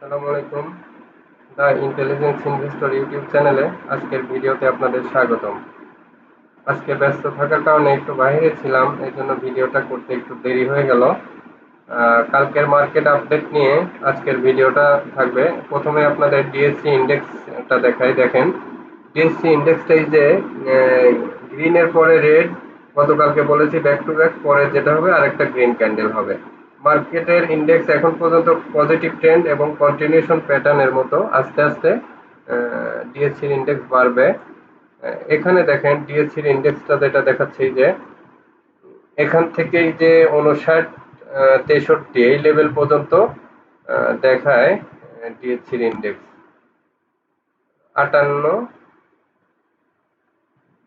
আসসালামু আলাইকুম। The intelligence investor YouTube চ্যানেলে আজকের ভিডিওতে আপনাদের স্বাগতম। আজকে ব্যস্ত থাকার কারণে একটু বাইরে ছিলাম, এই জন্য ভিডিওটা করতে একটু দেরি হয়ে গেল। কালকের মার্কেট আপডেট নিয়ে আজকের ভিডিওটা থাকবে। প্রথমে আপনাদের ডিএসসি ইন্ডেক্সটা দেখাই। দেখেন, ডিএসসি ইন্ডেক্সটা এই যে গ্রিনের পরে রেড, গতকালকে বলেছি ব্যাক টু ব্যাক, পরে যেটা হবে আরেকটা গ্রিন ক্যান্ডেল হবে। মার্কেটের ইন্ডেক্স এখন পর্যন্ত পজিটিভ ট্রেন্ড এবং কন্টিনিউশন প্যাটার্নের মতো আস্তে আস্তে ডিএসসির ইন্ডেক্স বাড়বে। এখানে দেখেন ডিএসসির ইন্ডেক্সটা যেটা দেখাচ্ছে, যে এখান থেকেই যে 59 63 এই লেভেল পর্যন্ত দেখায় ডিএসসির ইন্ডেক্স 58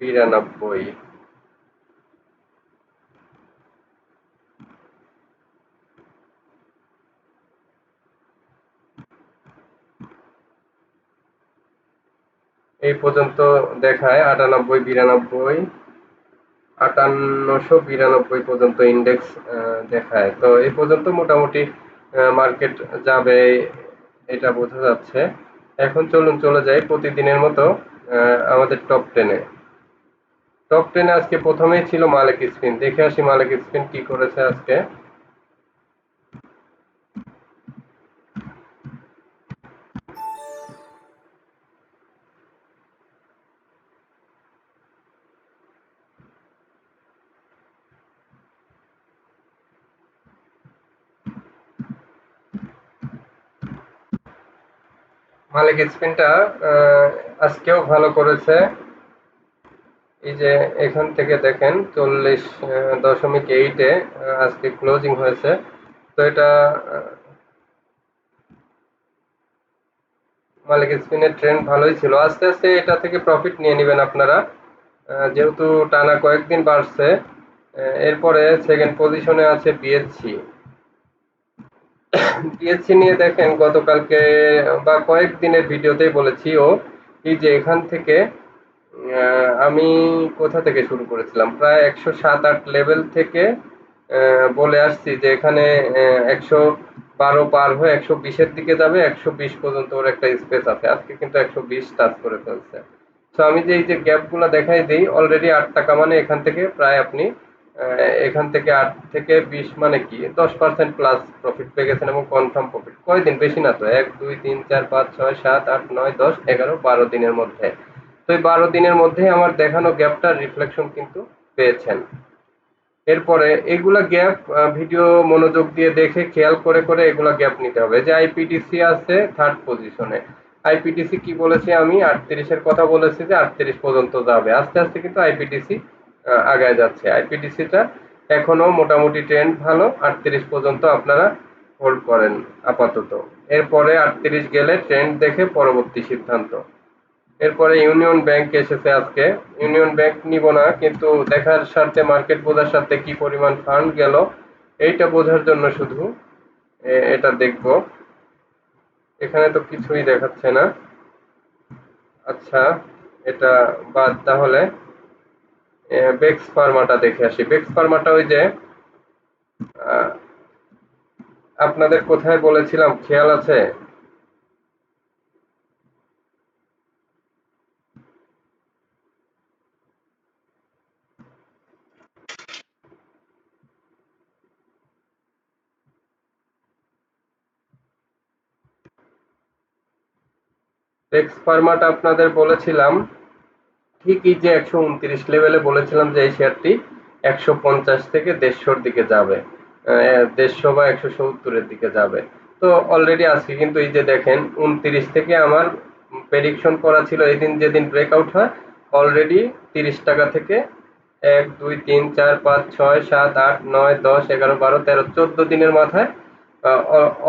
92। এই পর্যন্ত দেখায় 98 92 5892 পর্যন্ত ইন্ডেক্স দেখায়। তো এই পর্যন্ত মোটামুটি মার্কেট যাবে, এটা বোঝা যাচ্ছে। এখন চলুন চলে যাই প্রতিদিনের মতো আমাদের টপ 10-এ। টপ 10-এ আজকে প্রথমেই ছিল মালিক স্পিন। দেখে আসি মালিক স্পিন কি করেছে আজকে। মালিক স্পিনটা আজকেও ভালো করেছে। এই যে এখান থেকে দেখেন 40.8-এ আজকে ক্লোজিং হয়েছে। তো এটা মালিক স্পিনের ট্রেন্ড ভালোই ছিল। আস্তে আস্তে এটা থেকে প্রফিট নিয়ে নেবেন আপনারা, যেহেতু টানা কয়েকদিন বাড়ছে। এরপরে সেকেন্ড পজিশনে আছে বিএসসি। বিএসসি নিয়ে দেখেন গতকালকে বা কয়েকদিনের ভিডিওতেই বলেছি, এই যে এখান থেকে আমি কোথা থেকে শুরু করেছিলাম, প্রায় 107-8 লেভেল থেকে বলে আসছি যে এখানে 112 পার হয়ে 120-এর দিকে যাবে, 120 পর্যন্ত ওর একটা স্পেস আছে। আজকে কিন্তু 120 টাচ করে ফেলছে। তো আমি যে এই যে গ্যাপগুলো দেখাই দিই, অলরেডি 8 টাকা মানে এখান থেকে প্রায় আপনি এখান থেকে 8 থেকে 20 মানে কি 10% প্লাস প্রফিট পেয়ে গেছেন, এবং কনফার্ম প্রফিট। কয়দিন, বেশি না তো, 1 2 3 4 5 6 7 8 9 10 11 12 দিনের মধ্যে। তো এই 12 দিনের মধ্যে আমার দেখানো গ্যাপটার রিফ্লেকশন কিন্তু পেয়েছেন। এরপরে এগুলা গ্যাপ ভিডিও মনোযোগ দিয়ে দেখে খেয়াল করে করে এগুলা গ্যাপ নিতে হবে। যে আইপিটিসি আছে থার্ড পজিশনে। আইপিটিসি কি বলেছি আমি, 38-এর কথা বলেছি যে 38 পর্যন্ত যাবে। আস্তে আস্তে কিন্তু আইপিটিসি আগায় যাচ্ছে। আইপিটিসিটা এখনো মোটামুটি ট্রেন্ড ভালো। 38 পর্যন্ত আপনারা হোল্ড করেন আপাতত। এরপরে 38 গেলে ট্রেন্ড দেখে পরবর্তী সিদ্ধান্ত। এরপরে ইউনিয়ন ব্যাংক এসেছে আজকে। ইউনিয়ন ব্যাংক নিব না, কিন্তু দেখার স্বার্থে, মার্কেট বোঝার স্বার্থে কি পরিমাণ ফান্ড গেল এইটা বোঝার জন্য শুধু এটা দেখব। এখানে তো কিছুই দেখাচ্ছে না। আচ্ছা, এটা বাদ, তাহলে বেক্স ফার্মাটা দেখে আসি। বেক্স ফার্মাটা ওই যে আহ, আপনাদের কোথায় বলেছিলাম খেয়াল আছে? বেক্স ফার্মাটা আপনাদের বলেছিলাম ঠিকই, যে 129 লেভেলে বলেছিলাম যে এই শেয়ারটি 150 থেকে 150-র দিকে যাবে, 150 বা 170-এর দিকে যাবে। তো অলরেডি আজকে কিন্তু এই যে দেখেন 29 থেকে আমার প্রেডিকশন করা ছিল এই দিন যেদিন ব্রেকআউট হয়, অলরেডি 30 টাকা থেকে 1 2 3 4 5 6 7 8 9 10 11 12 13 14 দিনের মাথায়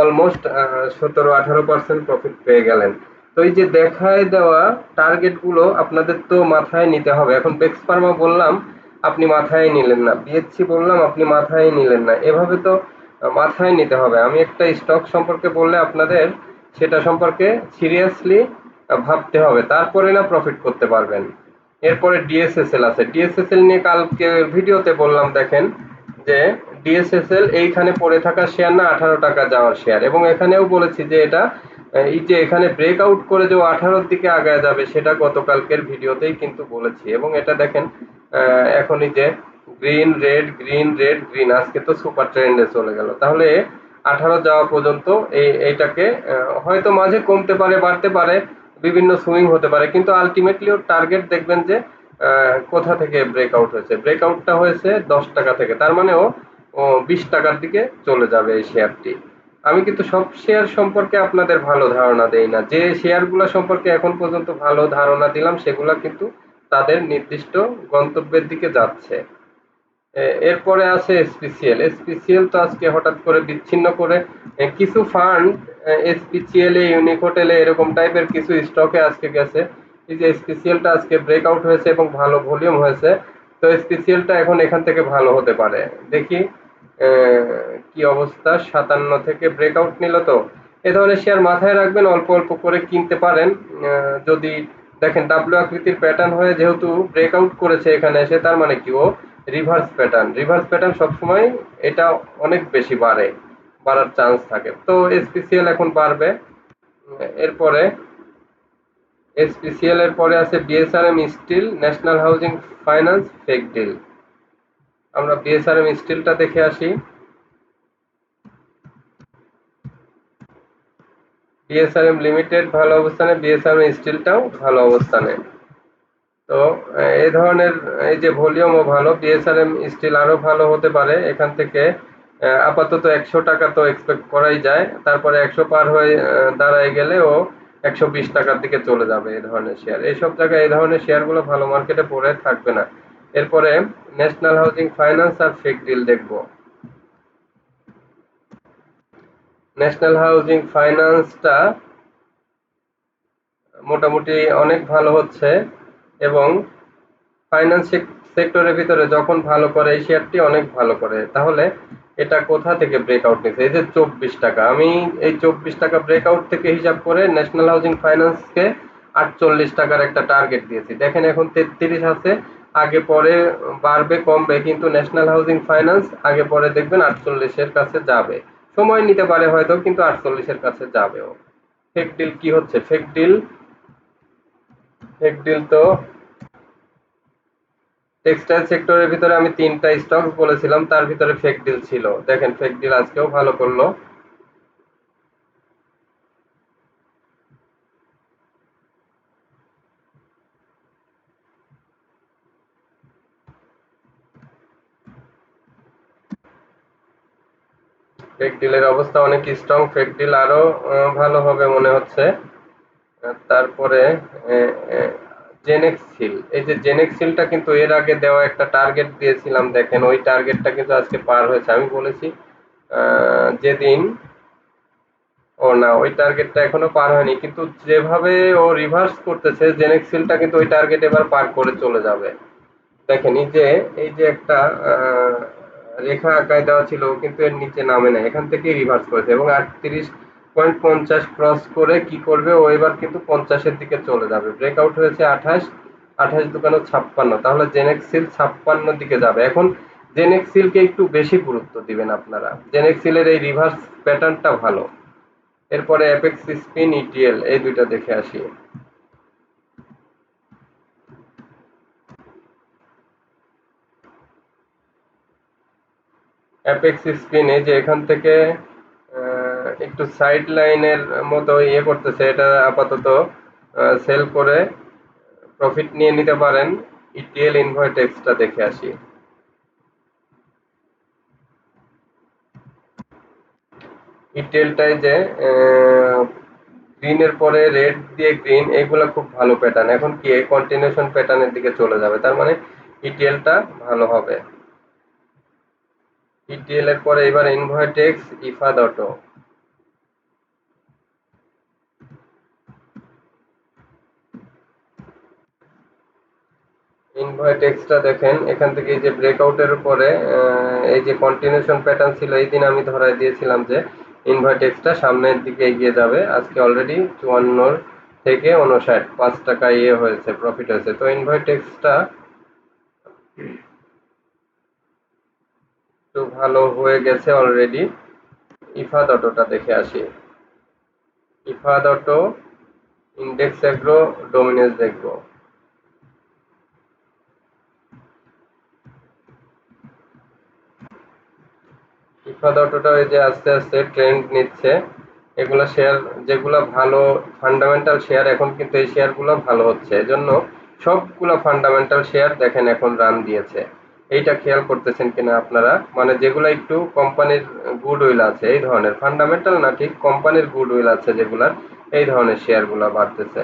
অলমোস্ট 17-18% প্রফিট পেয়ে গেলেন। তো এই যে দেখায় দেওয়া টার্গেট গুলো আপনাদের তো মাথায় নিতে হবে। এখন বেক্স ফার্মা বললাম, আপনি মাথায় নিলেন না। বিএসসি বললাম, আপনি মাথায় নিলেন না। এভাবে তো মাথায় নিতে হবে। আমি একটা স্টক সম্পর্কে বললে আপনাদের সেটা সম্পর্কে সিরিয়াসলি ভাবতে হবে, তারপরে না প্রফিট করতে পারবেন। এরপরে ডিএসএসএল আছে। ডিএসএসএল নিয়ে কালকে ভিডিওতে বললাম, দেখেন যে ডিএসএসএল এইখানে পড়ে থাকা শেয়ার না, 18 টাকা যাওয়ার শেয়ার। এবং এখানেও বলেছি যে এটা এই যে এখানে ব্রেকআউট করে যে 18-র দিকে আগায় যাবে সেটা গতকালকের ভিডিওতেই কিন্তু বলেছি, এবং এটা দেখেন এখনই যে green red green red green, আজকে তো সুপার ট্রেন্ডে চলে গেল। তাহলে 18 যাওয়া পর্যন্ত এইটাকে হয়তো মাঝে কমতে পারে, বাড়তে পারে, বিভিন্ন সুইং হতে পারে, কিন্তু আলটিমেটলি ওর টার্গেট দেখবেন যে কোথা থেকে ব্রেকআউট হয়েছে। ব্রেকআউটটা হয়েছে 10 টাকা থেকে, তার মানে ও 20 টাকার দিকে চলে যাবে এই শেয়ারটি। আমি কিন্তু সব শেয়ার সম্পর্কে আপনাদের ভালো ধারণা দেই না। যে শেয়ারগুলো সম্পর্কে এখন পর্যন্ত ভালো ধারণা দিলাম সেগুলা কিন্তু তাদের নির্দিষ্ট গন্তব্যের দিকে যাচ্ছে। এরপরে আছে এসপিসিএল। এসপিসিএল তো আজকে হঠাৎ করে বিচ্ছিন্ন করে কিছু ফান্ড এসপিসিএল এ, ইউনিক হোটেলে এরকম টাইপের কিছু স্টকে আজকে গেছে। এই যে এসপিসিএলটা আজকে ব্রেকআউট হয়েছে এবং ভালো ভলিউম হয়েছে, তো এসপিসিএলটা এখন এখান থেকে ভালো হতে পারে। দেখি কি অবস্থা। 57 থেকে ব্রেকআউট নিল, তো এ ধরনের শেয়ার মাথায় রাখবেন, অল্প অল্প করে কিনতে পারেন। যদি দেখেন ডাব্লিউ আকৃতির প্যাটার্ন হয়ে যেহেতু ব্রেকআউট করেছে এখানে এসে, তার মানে কি ও রিভার্স প্যাটার্ন। রিভার্স প্যাটার্ন সবসময় এটা অনেক বেশি বাড়ে, বাড়ার চান্স থাকে। তো এসপিসিএল এখন বাড়বে। এরপরে এসপিসিএল এর পরে আছে BSRM steel, national housing finance, fake deal. আমরা বিএসআরএম স্টিলটা দেখে আসি। বিএসআরএম লিমিটেড ভালো অবস্থানে, বিএসআরএম স্টিলটাও ভালো অবস্থানে। তো এই ধরনের এই যে ভলিউমও ভালো, বিএসআরএম স্টিল আরো ভালো হতে পারে এখান থেকে। আপাতত 100 টাকা তো এক্সপেক্ট করাই যায়, তারপরে 100 পার হয়ে দাঁড়ায় গেলে ও 120 টাকার দিকে চলে যাবে এই ধরনের শেয়ার। এইসব জায়গায় এই ধরনের শেয়ারগুলো ভালো মার্কেটে পড়ে থাকবে না। এরপরে ন্যাশনাল হাউজিং ফাইন্যান্স আর ফেক ডিল দেখবো। ন্যাশনাল হাউজিং ফাইন্যান্সটা মোটামুটি অনেক ভালো হচ্ছে, এবং ফাইন্যান্স সেক্টরের ভিতরে যখন ভালো করে এই শেয়ারটি অনেক ভালো করে। তাহলে এটা কোথা থেকে ব্রেকআউট নিচ্ছে? এই যে 24 টাকা, আমি এই 24 টাকা ব্রেকআউট থেকে হিসাব করে ন্যাশনাল হাউজিং ফাইন্যান্সকে 48 টাকার একটা টার্গেট দিয়েছি। দেখেন এখন 33 আছে, আগে পরে বাড়বে কমবে, কিন্তু ন্যাশনাল হাউজিং ফাইন্যান্স আগে পরে দেখবেন 48-এর কাছে যাবে। সময় নিতে পারে হয়তো, কিন্তু 48-এর কাছে যাবেও। ফেক ডিল কি হচ্ছে? ফেক ডিল, ফেক ডিল তো টেক্সটাইল সেক্টরের ভিতরে আমি 3টা স্টক বলেছিলাম, তার ভিতরে ফেক ডিল ছিল। দেখেন ফেক ডিল আজকেও ভালো করলো। ফেক ডিলের অবস্থা অনেক স্ট্রং, ফেক ডিল আরো ভালো হবে মনে হচ্ছে। তারপরে জেনেক্সিল, এই যে জেনেক্সিলটা কিন্তু এর আগে দেওয়া একটা টার্গেট দিয়েছিলাম, দেখেন ওই টার্গেটটা কিন্তু আজকে পার হয়েছে। আমি বলেছি যেদিন, ও না, ওই টার্গেটটা এখনো পার হয়নি, কিন্তু যেভাবে ও রিভার্স করতেছে জেনেক্সিলটা কিন্তু ওই টার্গেট এবার পার করে চলে যাবে। দেখেন এই যে একটা রেখা আঁকায় দেওয়া ছিল, কিন্তু এর নিচে নামে না, এখান থেকেই রিভার্স করেছে, এবং 38.50 ক্রস করে কি করবে ও এবার কিন্তু 50-এর দিকে চলে যাবে। ব্রেকআউট হয়েছে 28, 28 দোকানো 56, তাহলে জেনেক্সিল 56 দিকে যাবে। এখন জেনেক্সিলকে একটু বেশি গুরুত্ব দিবেন আপনারা, জেনেক্সিলের এই রিভার্স প্যাটার্নটা ভালো। এরপরে অ্যাপেক্স স্পিন, ইটিএল, এই দুইটা দেখে আসি। অ্যাপেক্স স্পিন এই যে এখান থেকে একটু সাইড লাইনের মতো করতেছে, এটা আপাতত সেল করে প্রফিট নিয়ে নিতে পারেন। ইটিএল ইনভার্টেক্সটা দেখে আসি। ইটিএলটাই যে গ্রিনের পরে রেড দিয়ে গ্রিন, এগুলো খুব ভালো প্যাটার্ন। এখন কি এই কন্টিনিউশন প্যাটার্নের দিকে চলে যাবে, তার মানে ইটিএলটা ভালো হবে। ইটিএল এর পরে এবার ইনভার্টেক্স, ইফাদ অটো। ইনভার্টেক্সটা দেখেন এখান থেকে এই যে ব্রেকআউটের উপরে এই যে কন্টিনিউশন প্যাটার্ন ছিল, এই দিন আমি ধরাই দিয়েছিলাম যে ইনভার্টেক্সটা সামনের দিকে এগিয়ে যাবে। আজকে অলরেডি 54 থেকে 59, 5 টাকা হয়েছে, প্রফিট হয়েছে। তো ইনভার্টেক্সটা একটু ভালো হয়ে গেছে অলরেডি। ইফাদ অটোটা দেখে আসি। ইফাদ অটো, ইন্ডেক্স এগ্রো, ডোমিনেজ দেখবো। ইফাদ অটোটা ওই যে আস্তে আস্তে ট্রেন্ড নিচ্ছে। এগুলা শেয়ার যেগুলা ভালো ফান্ডামেন্টাল শেয়ার, এখন কিন্তু এই শেয়ারগুলো ভালো হচ্ছে, এজন্য সবগুলা ফান্ডামেন্টাল শেয়ার দেখেন এখন রান দিয়েছে। এইটা খেয়াল করতেছেন কিনা আপনারা, মানে যেগুলা একটু কোম্পানির গুড উইল আছে, এই ধরনের ফান্ডামেন্টাল না ঠিক, কোম্পানির গুড উইল আছে যেগুলার, এই ধরনের শেয়ারগুলা বাড়তেছে।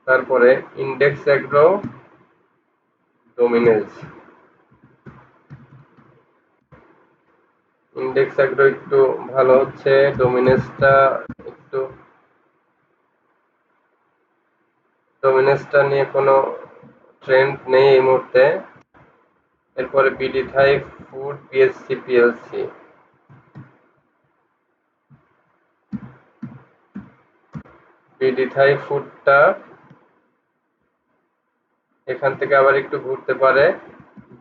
তারপরে ইন্ডেক্স এগ্রো, ডোমিনেজ। ইন্ডেক্স এগ্রো একটু ভালো হচ্ছে, ডোমিনেজটা একটু, ডোমিনেজটা নিয়ে কোনো ট্রেন্ড নেই এই মুহূর্তে। এরপরে BD Thai food, PSC PLC. BD Thai ফুডটা এখান থেকে আবার একটু ঘুরতে পারে।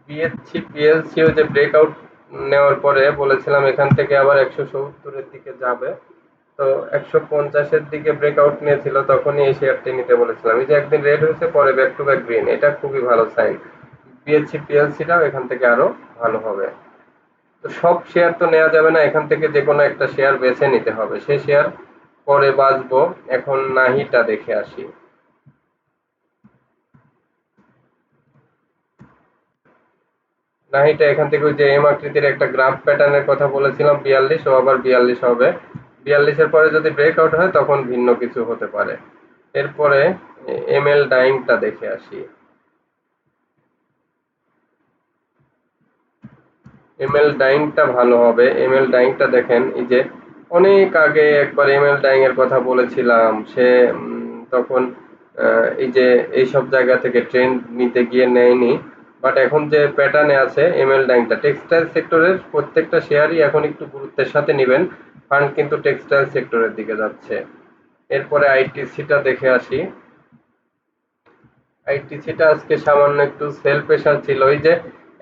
বিএসসি পিএলসিও যে ব্রেকআউট নেওয়ার পরে বলেছিলাম এখান থেকে আবার 170-এর দিকে যাবে। তো 150-এর দিকে ব্রেকআউট নিয়েছিল, তখনই এই শেয়ারটি নিতে বলেছিলাম। এই যে একদিন রেড হয়েছে, পরে ব্যাক টু ব্যাক গ্রিন, এটা খুবই ভালো সাইন। বিএসসি পিএলসিটাও এখান থেকে আরো ভালো হবে। তো সব শেয়ার তো নেওয়া যাবে না, এখান থেকে যে কোনো একটা শেয়ার বেছে নিতে হবে। সেই শেয়ার পরে বাঁচবো। এখন নাহিটা দেখে আসি। নাহিটা এখান থেকে ওই যে এম আকৃতির একটা গ্রাফ প্যাটার্নের কথা বলেছিলাম, 42, ও আবার 42 হবে। 42-এর পরে যদি ব্রেকআউট হয় তখন ভিন্ন কিছু হতে পারে। এরপরে এমএল ডাইংটা দেখে আসি। এমএল ডাইংটা ভালো হবে। এমএল ডাইংটা দেখেন, এই যে অনেক আগে একবার এমএল ডাইং এর কথা বলেছিলাম, সে তখন এই যে এইসব জায়গা থেকে ট্রেন্ড নিতে গিয়ে নেয়নি। বাট এখন যে প্যাটার্নে আছে এমএল ডাইংটা, টেক্সটাইল সেক্টরের প্রত্যেকটা শেয়ারই এখন একটু গুরুত্বের সাথে নেবেন। ফান্ড কিন্তু টেক্সটাইল সেক্টরের দিকে যাচ্ছে। এরপরে আইটিসিটা দেখে আসি। আইটিসিটা আজকে সামান্য একটু সেল প্রেসার ছিল। ওই যে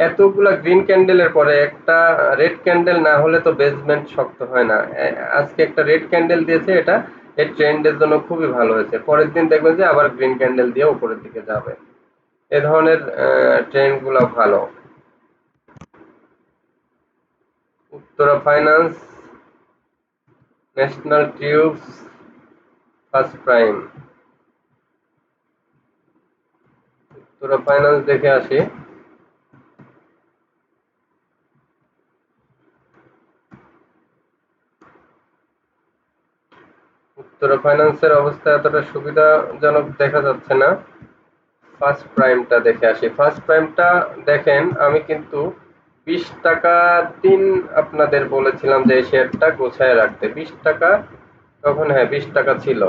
এতগুলা গ্রিন ক্যান্ডেলের পরে একটা রেড ক্যান্ডেল না হলে তো বেসমেন্ট শক্ত হয় না। আজকে একটা রেড ক্যান্ডেল দিয়েছে, এটা এই ট্রেন্ডের জন্য খুবই ভালো হয়েছে। পরের দিন দেখবেন যে আবার গ্রিন ক্যান্ডেল দিয়ে উপরের দিকে যাবে। এ ধরনের ট্রেন্ড গুলো ভালো। Uttara finance, national tubes, first prime. Uttara finance দেখে আসি। উত্তরা ফাইন্যান্সের অবস্থা এতটা সুবিধাজনক দেখা যাচ্ছে না। ফার্স্ট প্রাইমটা দেখে আসি। ফার্স্ট প্রাইমটা দেখেন, আমি কিন্তু 20 টাকা দিন আপনাদের বলেছিলাম যে এই শেয়ারটা গোছায় রাখতে। 20 টাকা, তখন হ্যাঁ 20 টাকা ছিল।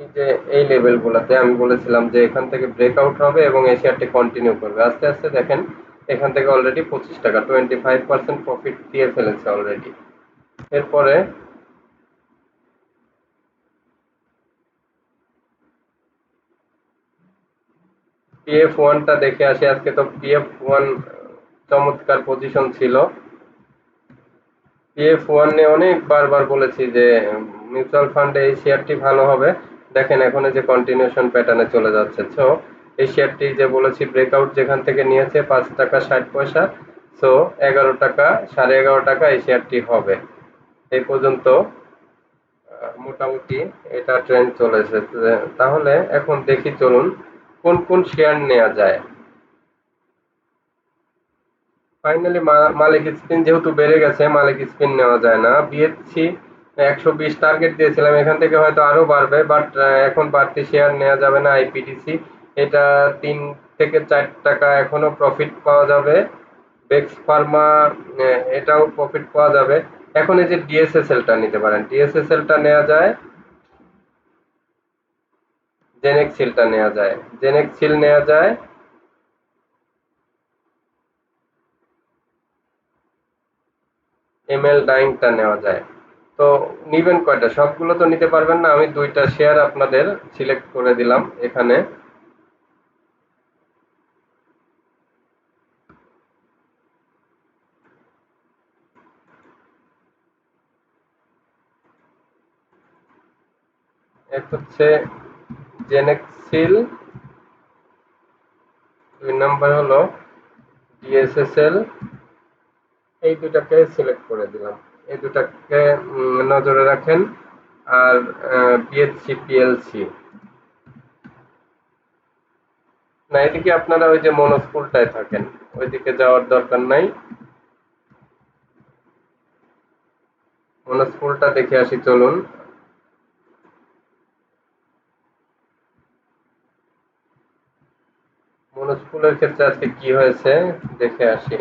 এই যে এই লেভেলগুলোতে আমি বলেছিলাম যে এখান থেকে ব্রেকআউট হবে এবং এই শেয়ারটি কন্টিনিউ করবে। আস্তে আস্তে দেখেন এখান থেকে অলরেডি 25 টাকা, 25% প্রফিট দিয়ে ফেলেছে অলরেডি। এরপরে পিএফ ওয়ানটা দেখে আসি। আজকে তো পিএফ ওয়ান চমৎকার পজিশন ছিল। পিএফ ওয়ান নিয়ে অনেক বারবার বলেছি যে মিউচুয়াল ফান্ডে এই শেয়ারটি ভালো হবে। দেখেন এখন এই যে কন্টিনিউশন প্যাটার্নে চলে যাচ্ছে। সো এই শেয়ারটি যে বলেছি ব্রেকআউট যেখান থেকে নিয়েছে 5 টাকা 60 পয়সা, সো 11 টাকা, 11.5 টাকা এই শেয়ারটি হবে। এই পর্যন্ত মোটামুটি এটা ট্রেন্ড চলেছে। তাহলে এখন দেখি চলুন কোন কোন শেয়ার নেওয়া যায়। ফাইনালি মালিক স্পিন যেহেতু বেড়ে গেছে, মালিক স্পিন নেওয়া যায় না। বিএসসি 120 টার্গেট দিয়েছিলাম, এখান থেকে হয়তো আরো বাড়বে, বাট এখন বাড়তি শেয়ার নেওয়া যাবে না। আইপিডিসি এটা 3 থেকে 4 টাকা এখনো প্রফিট পাওয়া যাবে। বেক্স ফার্মা এটাও প্রফিট পাওয়া যাবে। এখন এই যে ডিএসএসএলটা নিতে পারেন, ডিএসএসএলটা নেওয়া যায়, জেনেক্সিলটা নেওয়া যায়, জেনেক্সিল নেওয়া যায়। এমএল ডাইংটা নেওয়া যায়। তো নিবেন কয়টা? সবগুলো তো নিতে পারবেন না। আমি 2টা শেয়ার আপনাদের সিলেক্ট করে দিলাম এখানে। এক হচ্ছে জেনেক্সিল, 2 নাম্বার হলো ডিএসএসএল। এই দুটাকে সিলেক্ট করে দিলাম, এই দুটাকে নজরে রাখেন। আর বিএসসি পিএলসি না, এদিকে আপনারা ওই যে মনোস্কুলটায় থাকেন, ওইদিকে যাওয়ার দরকার নাই। মনোস্কুলটা দেখে আসি চলুন। মনোস্কুলের ক্ষেত্রে আজকে কি হয়েছে দেখে আসি।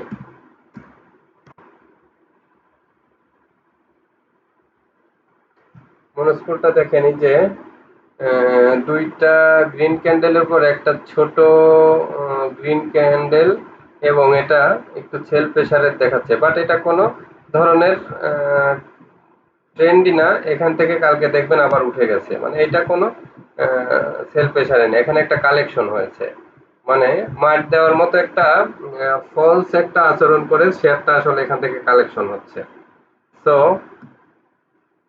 মনোস্কুলটা দেখেন, এই যে দুইটা গ্রিন ক্যান্ডেলের উপর একটা ছোট গ্রিন ক্যান্ডেল, এবং এটা একটু সেল প্রেসারের দেখাচ্ছে, বাট এটা কোনো ধরনের ট্রেন্ডই না। এখান থেকে কালকে দেখবেন আবার উঠে গেছে, মানে এটা কোনো সেল প্রেসারে নেই, এখানে একটা কালেকশন হয়েছে। মানে মার দেওয়ার মতো একটা ফলস একটা আচরণ করে শেয়ারটা আসলে এখান থেকে কালেকশন হচ্ছে। তো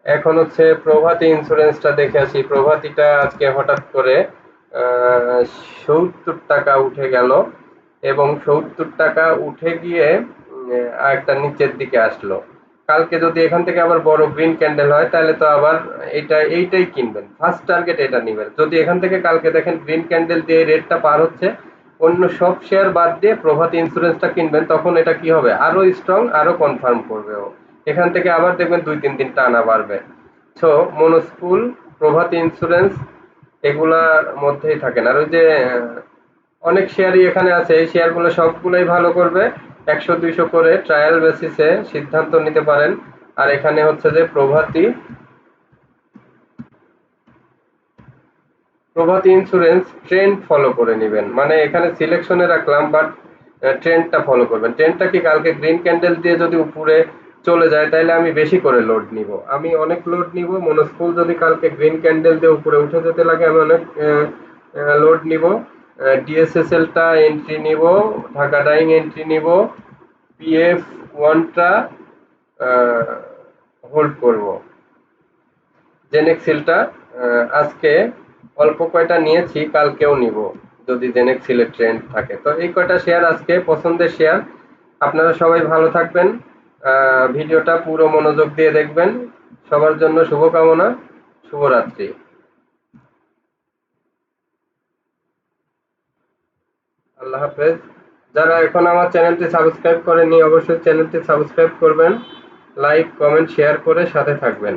এখন হচ্ছে প্রভাতী ইন্স্যুরেন্সটা দেখে আসি। প্রভাতীটা আজকে হঠাৎ করে ৭০ টাকা উঠে গেল, এবং ৭০ টাকা উঠে গিয়ে আরেকটা নিচের দিকে আসলো। কালকে যদি এখান থেকে আবার বড় গ্রিন ক্যান্ডেল হয়, তাহলে তো আবার এইটাই কিনবেন, ফার্স্ট টার্গেট এটা নিবেন। যদি এখান থেকে কালকে দেখেন গ্রিন ক্যান্ডেল দিয়ে রেটটা পার হচ্ছে, অন্য সব শেয়ার বাদ দিয়ে প্রভাতী ইন্স্যুরেন্সটা কিনবেন, তখন এটা কি হবে, আরো স্ট্রং, আরো কনফার্ম করবে ও। এখান থেকে আবার দেখবেন 2-3 দিন টানা বাড়বে। সো মনোস্কুল, প্রভাতী ইন্স্যুরেন্স এগুলার মধ্যেই থাকেন। আর ওই যে অনেক শেয়ারই এখানে আছে, এই শেয়ারগুলো সবগুলোই ভালো করবে। 100-200 করে ট্রায়াল বেসিসে সিদ্ধান্ত নিতে পারেন। আর এখানে হচ্ছে যে প্রভাতী ইন্স্যুরেন্স ট্রেন্ড ফলো করে নেবেন, মানে এখানে সিলেকশনে রাখলাম, বাট ট্রেন্ডটা ফলো করবেন। ট্রেন্ডটা কি, কালকে গ্রিন ক্যান্ডেল দিয়ে যদি উপরে চলে যায়, তাহলে আমি বেশি করে লোড নিব, আমি অনেক লোড নিব। মনোস্কুল যদি কালকে গ্রিন ক্যান্ডেল দিয়ে উপরে উঠে যেতে লাগে, আমি অনেক লোড নিব। ডিএসএসএলটা এন্ট্রি নিব, ঢাকা ডাইং এন্ট্রি নিব, পিএফ ওয়ানটা হোল্ড করব। জেনেক্সিলটা আজকে অল্প কয়টা নিয়েছি, কালকেও নিব যদি জেনেক্সিলের ট্রেন্ড থাকে। তো এই কয়টা শেয়ার আজকে পছন্দের শেয়ার। আপনারা সবাই ভালো থাকবেন, ভিডিওটা পুরো মনোযোগ দিয়ে দেখবেন। সবার জন্য শুভকামনা, শুভরাত্রি। আল্লাহ হাফেজ। যারা এখন আমার চ্যানেলটি সাবস্ক্রাইব করেননি, অবশ্যই চ্যানেলটি সাবস্ক্রাইব করবেন, লাইক কমেন্ট শেয়ার করে সাথে থাকবেন।